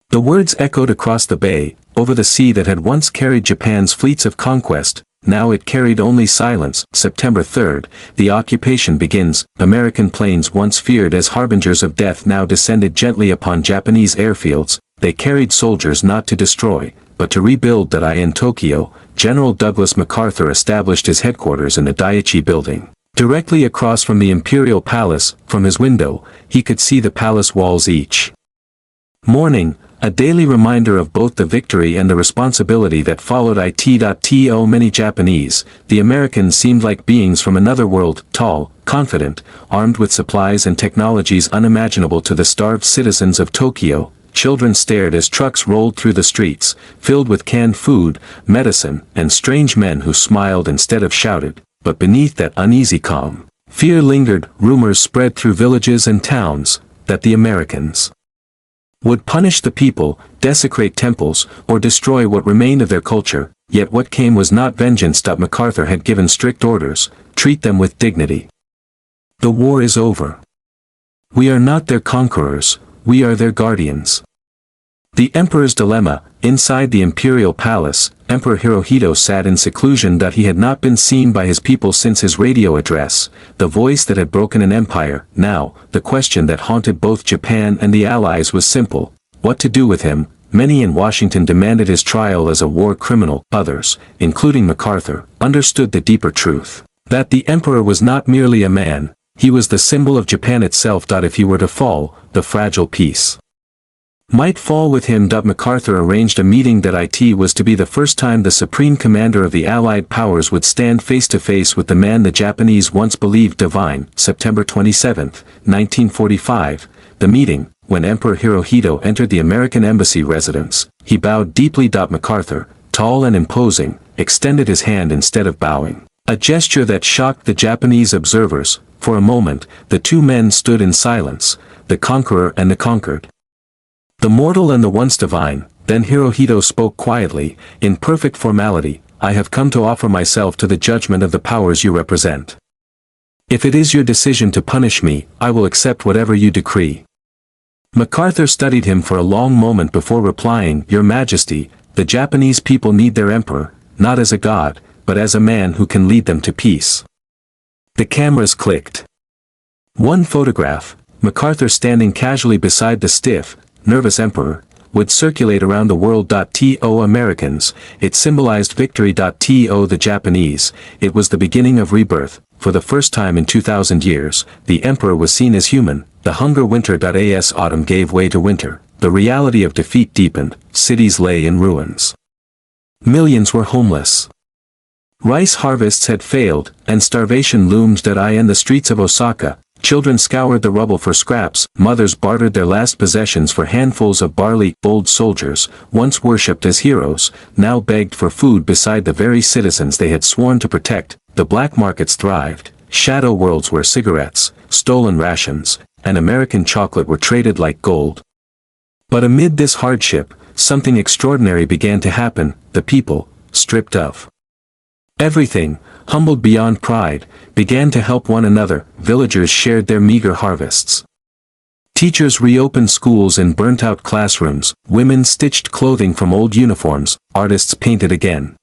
Speaker 1: The words echoed across the bay, over the sea that had once carried Japan's fleets of conquest. Now it carried only silence. September 3rd, the occupation begins. American planes once feared as harbingers of death now descended gently upon Japanese airfields. They carried soldiers not to destroy, but to rebuild. In Tokyo, General Douglas MacArthur established his headquarters in the Daiichi building, directly across from the Imperial Palace. From his window, he could see the palace walls each morning, a daily reminder of both the victory and the responsibility that followed. To many Japanese, the Americans seemed like beings from another world, tall, confident, armed with supplies and technologies unimaginable to the starved citizens of Tokyo. Children stared as trucks rolled through the streets, filled with canned food, medicine, and strange men who smiled instead of shouted. But beneath that uneasy calm, fear lingered. Rumors spread through villages and towns, that the Americans would punish the people, desecrate temples, or destroy what remained of their culture. Yet what came was not vengeance. MacArthur had given strict orders, treat them with dignity. The war is over. We are not their conquerors, we are their guardians. The Emperor's Dilemma. Inside the imperial palace, Emperor Hirohito sat in seclusion that he had not been seen by his people since his radio address, the voice that had broken an empire. Now, the question that haunted both Japan and the Allies was simple: what to do with him. Many in Washington demanded his trial as a war criminal. Others, including MacArthur, understood the deeper truth: that the Emperor was not merely a man, he was the symbol of Japan itself. If he were to fall, the fragile peace might fall with him. MacArthur arranged a meeting that it was to be the first time the supreme commander of the Allied powers would stand face to face with the man the Japanese once believed divine. September 27, 1945, the meeting. When Emperor Hirohito entered the American embassy residence, he bowed deeply. MacArthur, tall and imposing, extended his hand instead of bowing, a gesture that shocked the Japanese observers. For a moment, the two men stood in silence, the conqueror and the conquered, the mortal and the once divine. Then Hirohito spoke quietly, in perfect formality: I have come to offer myself to the judgment of the powers you represent. If it is your decision to punish me, I will accept whatever you decree. MacArthur studied him for a long moment before replying: Your Majesty, the Japanese people need their emperor, not as a god, but as a man who can lead them to peace. The cameras clicked. One photograph, MacArthur standing casually beside the stiff, nervous emperor, would circulate around the world. To Americans, it symbolized victory. To the Japanese, it was the beginning of rebirth. For the first time in 2,000 years, the emperor was seen as human. The hunger winter. As autumn gave way to winter, the reality of defeat deepened. Cities lay in ruins. Millions were homeless. Rice harvests had failed, and starvation loomed. In the streets of Osaka, children scoured the rubble for scraps, mothers bartered their last possessions for handfuls of barley. Bold soldiers, once worshipped as heroes, now begged for food beside the very citizens they had sworn to protect. The black markets thrived, shadow worlds where cigarettes, stolen rations, and American chocolate were traded like gold. But amid this hardship, something extraordinary began to happen. The people, stripped of everything, humbled beyond pride, began to help one another. Villagers shared their meager harvests. Teachers reopened schools in burnt-out classrooms, women stitched clothing from old uniforms, artists painted again.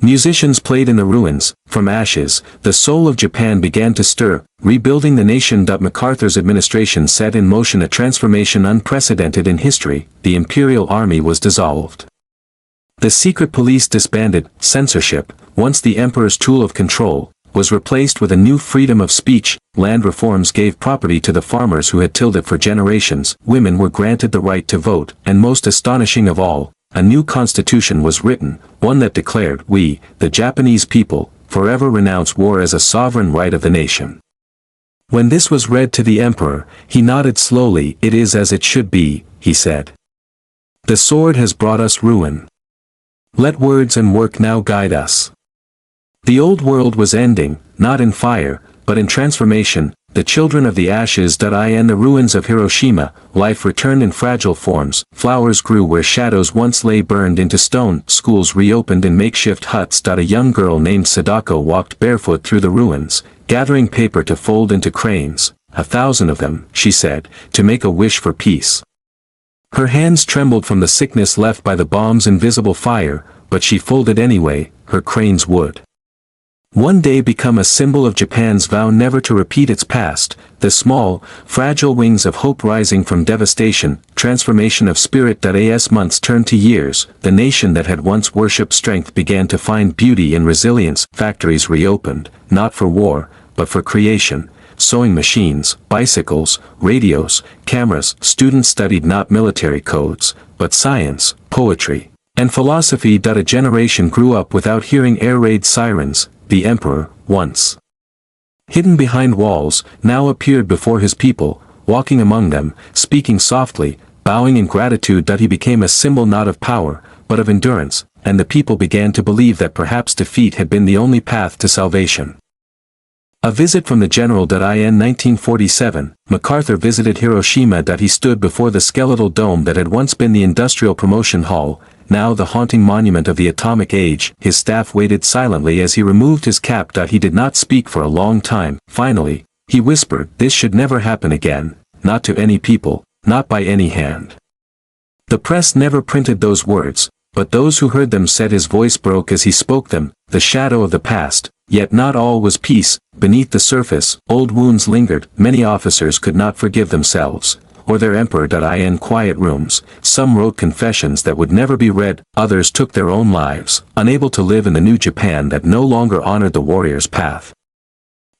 Speaker 1: Musicians played in the ruins. From ashes, the soul of Japan began to stir, rebuilding the nation. MacArthur's administration set in motion a transformation unprecedented in history. The Imperial Army was dissolved. The secret police disbanded. Censorship, once the emperor's tool of control, was replaced with a new freedom of speech. Land reforms gave property to the farmers who had tilled it for generations. Women were granted the right to vote, and most astonishing of all, a new constitution was written, one that declared, we, the Japanese people, forever renounce war as a sovereign right of the nation. When this was read to the emperor, he nodded slowly. It is as it should be, he said. The sword has brought us ruin. Let words and work now guide us. The old world was ending, not in fire, but in transformation. The children of the ashes. In the ruins of Hiroshima, life returned in fragile forms. Flowers grew where shadows once lay burned into stone. Schools reopened in makeshift huts. A young girl named Sadako walked barefoot through the ruins, gathering paper to fold into cranes. 1,000 of them, she said, to make a wish for peace. Her hands trembled from the sickness left by the bomb's invisible fire, but she folded anyway. Her cranes would one day become a symbol of Japan's vow never to repeat its past. The small, fragile wings of hope rising from devastation, transformation of spirit. As months turned to years, the nation that had once worshipped strength began to find beauty in resilience. Factories reopened, not for war, but for creation. Sewing machines, bicycles, radios, cameras. Students studied not military codes, but science, poetry, and philosophy. A generation grew up without hearing air raid sirens. The emperor, once hidden behind walls, now appeared before his people, walking among them, speaking softly, bowing in gratitude. He became a symbol not of power, but of endurance, and the people began to believe that perhaps defeat had been the only path to salvation. A visit from the general. In 1947, MacArthur visited Hiroshima. He stood before the skeletal dome that had once been the Industrial Promotion Hall, now the haunting monument of the atomic age. His staff waited silently as he removed his cap. He did not speak for a long time. Finally, he whispered, "This should never happen again, not to any people, not by any hand." The press never printed those words, but those who heard them said his voice broke as he spoke them, the shadow of the past, yet not all was peace. Beneath the surface, old wounds lingered, many officers could not forgive themselves, or their emperor. In quiet rooms, some wrote confessions that would never be read, others took their own lives, unable to live in the new Japan that no longer honored the warrior's path.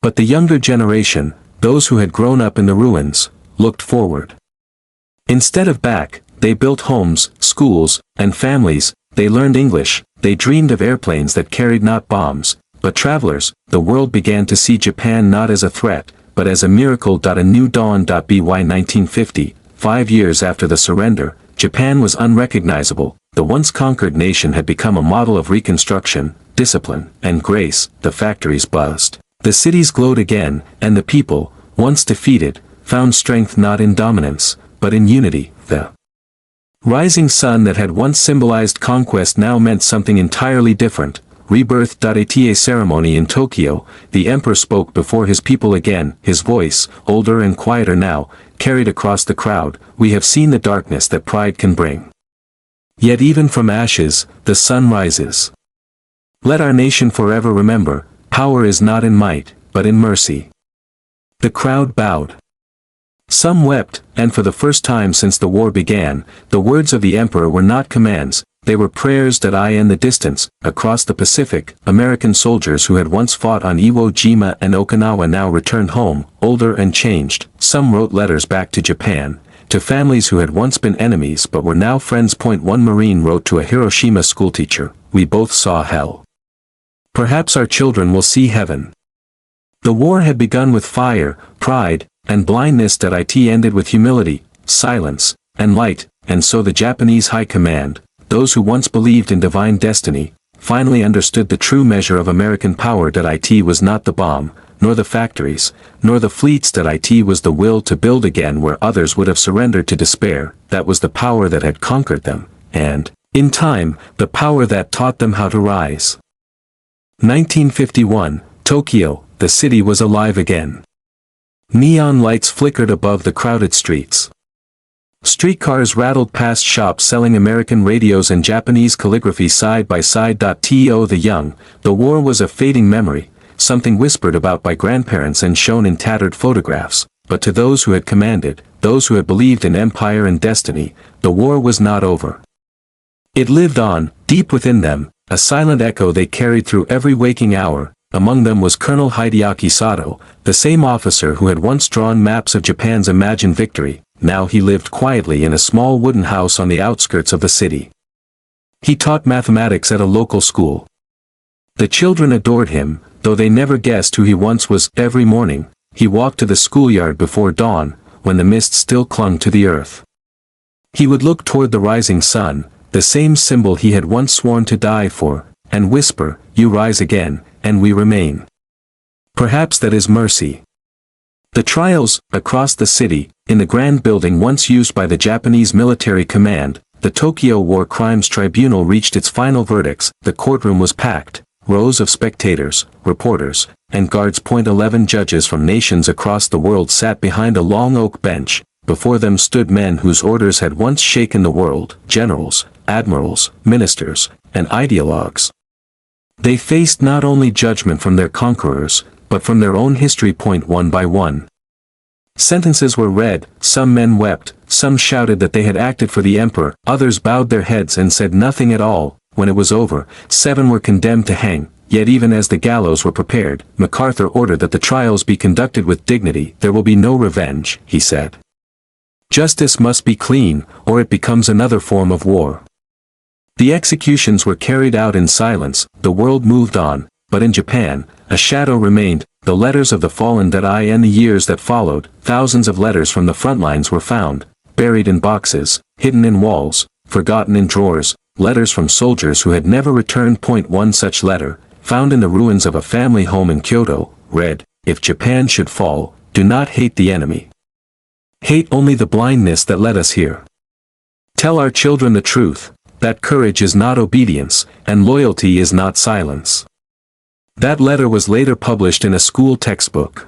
Speaker 1: But the younger generation, those who had grown up in the ruins, looked forward. Instead of back, they built homes, schools, and families. They learned English, they dreamed of airplanes that carried not bombs, but travelers. The world began to see Japan not as a threat, but as a miracle. A new dawn. By 1950, 5 years after the surrender, Japan was unrecognizable. The once conquered nation had become a model of reconstruction, discipline, and grace. The factories buzzed. The cities glowed again, and the people, once defeated, found strength not in dominance, but in unity. The rising sun that had once symbolized conquest now meant something entirely different. Rebirth. At a ceremony in Tokyo, the emperor spoke before his people again, his voice, older and quieter now, carried across the crowd. We have seen the darkness that pride can bring. Yet even from ashes, the sun rises. Let our nation forever remember, power is not in might, but in mercy. The crowd bowed. Some wept, and for the first time since the war began, the words of the emperor were not commands, they were prayers. In the distance, across the Pacific, American soldiers who had once fought on Iwo Jima and Okinawa now returned home, older and changed. Some wrote letters back to Japan, to families who had once been enemies but were now friends. One Marine wrote to a Hiroshima schoolteacher, "We both saw hell. Perhaps our children will see heaven." The war had begun with fire, pride, and blindness. It ended with humility, silence, and light, and so the Japanese High Command, those who once believed in divine destiny, finally understood the true measure of American power. It was not the bomb, nor the factories, nor the fleets. It was the will to build again where others would have surrendered to despair. That was the power that had conquered them, and, in time, the power that taught them how to rise. 1951, Tokyo, the city was alive again. Neon lights flickered above the crowded streets. Streetcars rattled past shops selling American radios and Japanese calligraphy side by side. To the young, the war was a fading memory, something whispered about by grandparents and shown in tattered photographs, but to those who had commanded, those who had believed in empire and destiny, the war was not over. It lived on, deep within them, a silent echo they carried through every waking hour. Among them was Colonel Hideaki Sato, the same officer who had once drawn maps of Japan's imagined victory. Now he lived quietly in a small wooden house on the outskirts of the city. He taught mathematics at a local school. The children adored him, though they never guessed who he once was. Every morning, he walked to the schoolyard before dawn, when the mist still clung to the earth. He would look toward the rising sun, the same symbol he had once sworn to die for, and whisper, "You rise again, and we remain." Perhaps that is mercy. The trials, across the city, in the grand building once used by the Japanese military command, the Tokyo War Crimes Tribunal reached its final verdicts. The courtroom was packed, rows of spectators, reporters, and guards. 11 judges from nations across the world sat behind a long oak bench. Before them stood men whose orders had once shaken the world, generals, admirals, ministers, and ideologues. They faced not only judgment from their conquerors, but from their own history. One by one, sentences were read. Some men wept, some shouted that they had acted for the emperor, others bowed their heads and said nothing at all. When it was over, 7 were condemned to hang. Yet even as the gallows were prepared, MacArthur ordered that the trials be conducted with dignity. "There will be no revenge," he said. "Justice must be clean, or it becomes another form of war." The executions were carried out in silence. The world moved on, but in Japan, a shadow remained. The letters of the fallen. In the years that followed, thousands of letters from the front lines were found, buried in boxes, hidden in walls, forgotten in drawers, letters from soldiers who had never returned. One such letter, found in the ruins of a family home in Kyoto, read, "If Japan should fall, do not hate the enemy. Hate only the blindness that led us here. Tell our children the truth, that courage is not obedience, and loyalty is not silence." That letter was later published in a school textbook.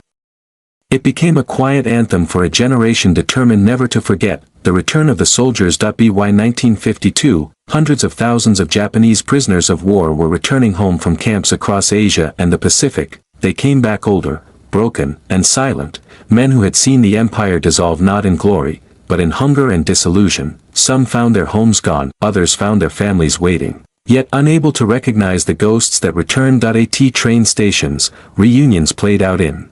Speaker 1: It became a quiet anthem for a generation determined never to forget. The Return of the Soldiers. By 1952, hundreds of thousands of Japanese prisoners of war were returning home from camps across Asia and the Pacific. They came back older, broken, and silent, men who had seen the empire dissolve not in glory, but in hunger and disillusion. Some found their homes gone, others found their families waiting, yet unable to recognize the ghosts that returned. At train stations, reunions played out in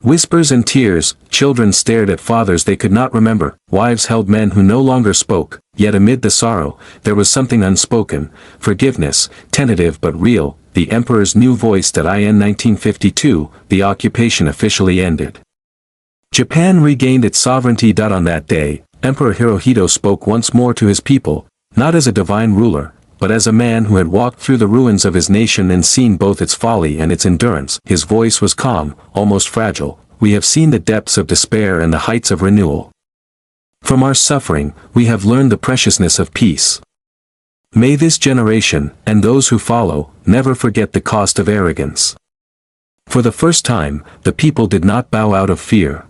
Speaker 1: whispers and tears. Children stared at fathers they could not remember, wives held men who no longer spoke, yet amid the sorrow, there was something unspoken, forgiveness, tentative but real, the emperor's new voice. In 1952, the occupation officially ended. Japan regained its sovereignty. On that day, Emperor Hirohito spoke once more to his people, not as a divine ruler, but as a man who had walked through the ruins of his nation and seen both its folly and its endurance. His voice was calm, almost fragile. We have seen the depths of despair and the heights of renewal. From our suffering, we have learned the preciousness of peace. May this generation, and those who follow, never forget the cost of arrogance. For the first time, the people did not bow out of fear.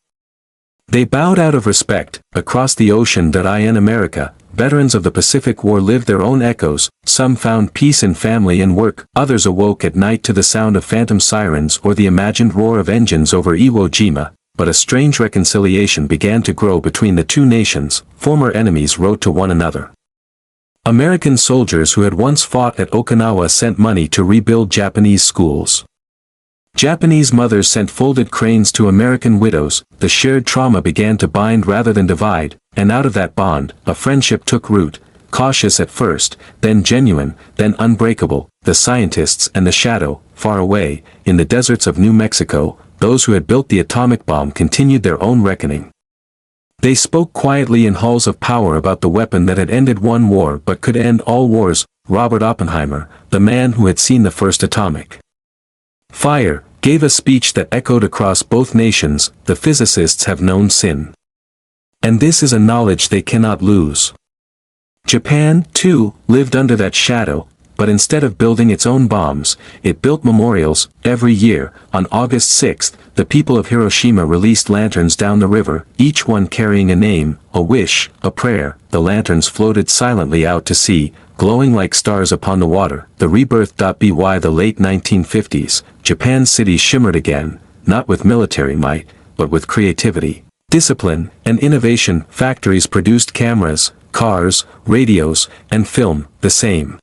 Speaker 1: They bowed out of respect. Across the ocean. In America, veterans of the Pacific War lived their own echoes. Some found peace in family and work, others awoke at night to the sound of phantom sirens or the imagined roar of engines over Iwo Jima. But a strange reconciliation began to grow between the two nations. Former enemies wrote to one another. American soldiers who had once fought at Okinawa sent money to rebuild Japanese schools. Japanese mothers sent folded cranes to American widows. The shared trauma began to bind rather than divide, and out of that bond, a friendship took root, cautious at first, then genuine, then unbreakable. The scientists and the shadow, far away, in the deserts of New Mexico, those who had built the atomic bomb continued their own reckoning. They spoke quietly in halls of power about the weapon that had ended one war but could end all wars. Robert Oppenheimer, the man who had seen the first atomic fire, gave a speech that echoed across both nations. The physicists have known sin. And this is a knowledge they cannot lose. Japan, too, lived under that shadow, but instead of building its own bombs, it built memorials. Every year, on August 6th, the people of Hiroshima released lanterns down the river, each one carrying a name, a wish, a prayer. The lanterns floated silently out to sea, glowing like stars upon the water. The rebirth. By the late 1950s, Japan's cities shimmered again, not with military might, but with creativity, discipline, and innovation. Factories produced cameras, cars, radios, and film. The same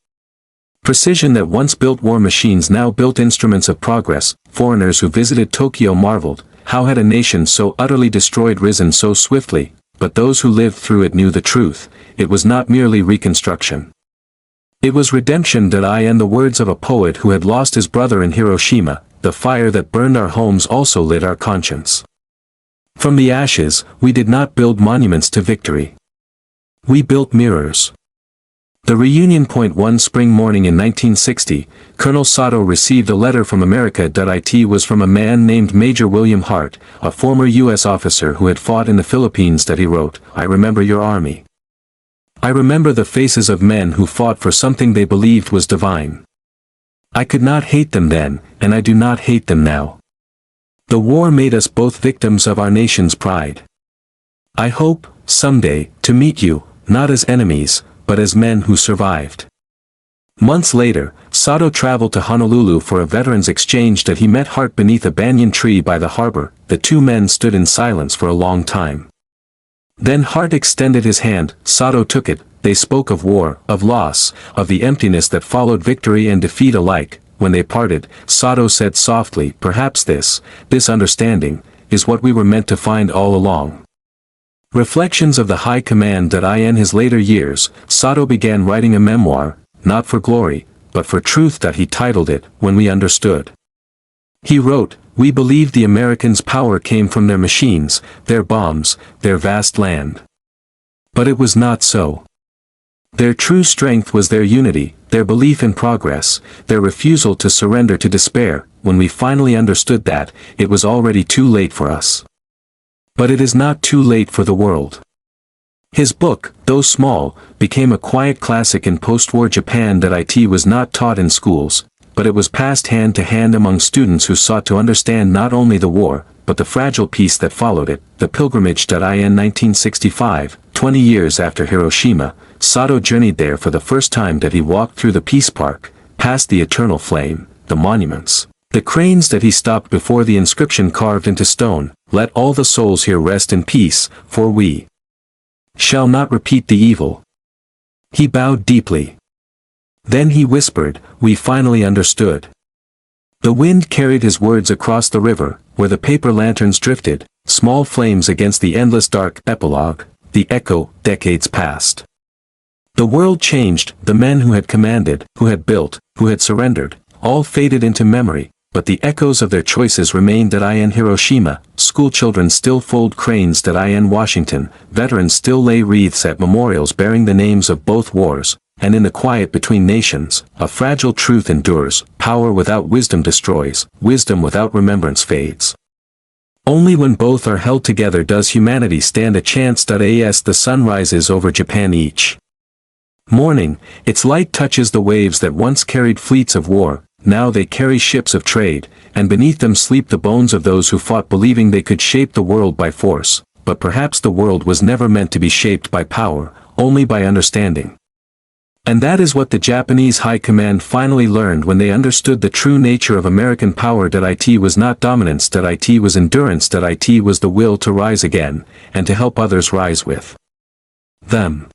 Speaker 1: precision that once built war machines now built instruments of progress. Foreigners who visited Tokyo marveled, how had a nation so utterly destroyed risen so swiftly? But those who lived through it knew the truth. It was not merely reconstruction. It was redemption. In the words of a poet who had lost his brother in Hiroshima, the fire that burned our homes also lit our conscience. From the ashes, we did not build monuments to victory. We built mirrors. The reunion. One spring morning in 1960, Colonel Sato received a letter from America. It was from a man named Major William Hart, a former U.S. officer who had fought in the Philippines. He wrote, "I remember your army. I remember the faces of men who fought for something they believed was divine. I could not hate them then, and I do not hate them now. The war made us both victims of our nation's pride. I hope, someday, to meet you, not as enemies, but as men who survived." Months later, Sato traveled to Honolulu for a veterans exchange. He met Hart beneath a banyan tree by the harbor. The two men stood in silence for a long time. Then Hart extended his hand. Sato took it. They spoke of war, of loss, of the emptiness that followed victory and defeat alike. When they parted, Sato said softly, "Perhaps this understanding, is what we were meant to find all along." Reflections of the High Command. In his later years, Sato began writing a memoir, not for glory, but for truth. He titled it, "When We Understood." He wrote, "We believed the Americans' power came from their machines, their bombs, their vast land. But it was not so. Their true strength was their unity, their belief in progress, their refusal to surrender to despair. When we finally understood that, it was already too late for us. But it is not too late for the world." His book, though small, became a quiet classic in post-war Japan. It was not taught in schools, but it was passed hand to hand among students who sought to understand not only the war, but the fragile peace that followed it. The pilgrimage. In 1965, 20 years after Hiroshima, Sato journeyed there for the first time. He walked through the Peace Park, past the eternal flame, the monuments, the cranes. He stopped before the inscription carved into stone, "Let all the souls here rest in peace, for we shall not repeat the evil." He bowed deeply. Then he whispered, "We finally understood." The wind carried his words across the river, where the paper lanterns drifted, small flames against the endless dark. Epilogue, the echo. Decades passed. The world changed. The men who had commanded, who had built, who had surrendered, all faded into memory, but the echoes of their choices remained. In Hiroshima, schoolchildren still fold cranes. In Washington, veterans still lay wreaths at memorials bearing the names of both wars. And in the quiet between nations, a fragile truth endures. Power without wisdom destroys, wisdom without remembrance fades. Only when both are held together does humanity stand a chance. As the sun rises over Japan each morning, its light touches the waves that once carried fleets of war. Now they carry ships of trade, and beneath them sleep the bones of those who fought believing they could shape the world by force. But perhaps the world was never meant to be shaped by power, only by understanding. And that is what the Japanese High Command finally learned when they understood the true nature of American power. It was not dominance. It was endurance. It was the will to rise again, and to help others rise with them.